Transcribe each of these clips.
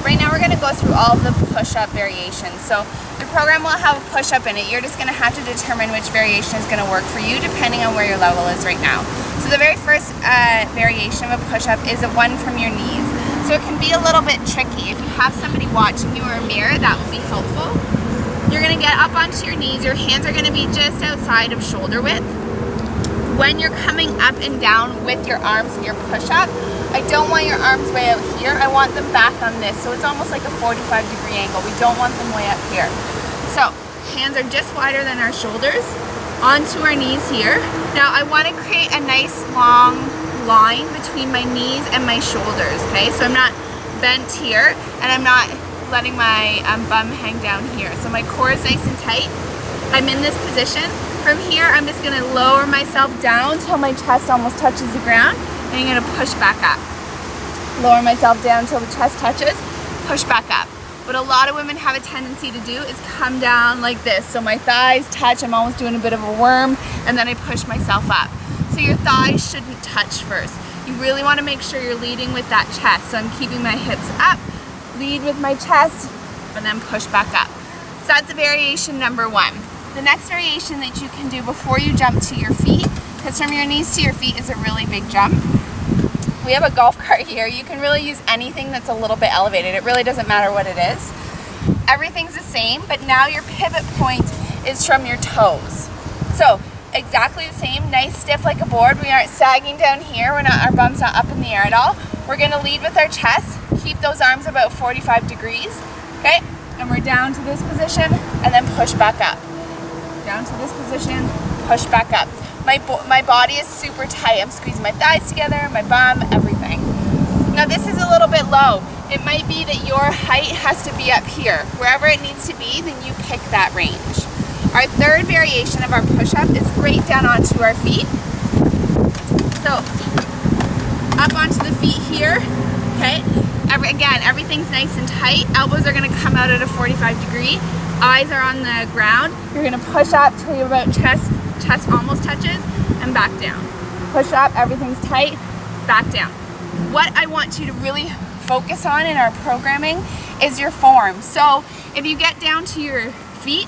right now we're going to go through all of the push-up variations. So the program will have a push-up in it. You're just going to have to determine which variation is going to work for you depending on where your level is right now. So the very first variation of a push-up is a one from your knees. So it can be a little bit tricky. If you have somebody watching you or a mirror, that will be helpful. You're going to get up onto your knees. Your hands are going to be just outside of shoulder width. When you're coming up and down with your arms in your push-up, I don't want your arms way out here. I want them back on this. So it's almost like a 45-degree angle. We don't want them way up here. So hands are just wider than our shoulders, onto our knees here. Now I want to create a nice long line between my knees and my shoulders, okay? So I'm not bent here and I'm not letting my bum hang down here. So my core is nice and tight. I'm in this position. From here, I'm just gonna lower myself down till my chest almost touches the ground, and I'm gonna push back up. Lower myself down till the chest touches, push back up. What a lot of women have a tendency to do is come down like this. So my thighs touch, I'm almost doing a bit of a worm, and then I push myself up. So your thighs shouldn't touch first. You really wanna make sure you're leading with that chest. So I'm keeping my hips up, lead with my chest, and then push back up. So that's variation number one. The next variation that you can do before you jump to your feet, because from your knees to your feet is a really big jump. We have a golf cart here. You can really use anything that's a little bit elevated. It really doesn't matter what it is. Everything's the same, but now your pivot point is from your toes. So exactly the same, nice stiff like a board. We aren't sagging down here. Our bum's not up in the air at all. We're gonna lead with our chest, keep those arms about 45 degrees, okay? And we're down to this position and then push back up. Down to this position, push back up. My body is super tight. I'm squeezing my thighs together, my bum, everything. Now this is a little bit low. It might be that your height has to be up here. Wherever it needs to be, then you pick that range. Our third variation of our push-up is right down onto our feet. So up onto the feet here, okay? Again, everything's nice and tight. Elbows are gonna come out at a 45 degree. Eyes are on the ground. You're gonna push up till you're about chest almost touches, and back down. Push up, everything's tight, back down. What I want you to really focus on in our programming is your form. So if you get down to your feet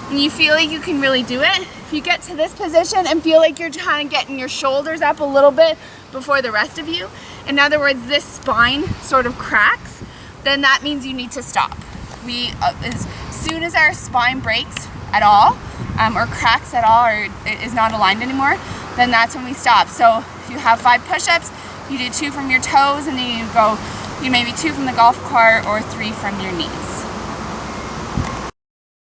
and you feel like you can really do it, if you get to this position and feel like you're trying to get your shoulders up a little bit before the rest of you, in other words, this spine sort of cracks, then that means you need to stop. As soon as our spine breaks at all, or cracks at all, or is not aligned anymore, then that's when we stop. So if you have 5 push-ups, you do 2 from your toes, and then you maybe 2 from the golf cart or 3 from your knees.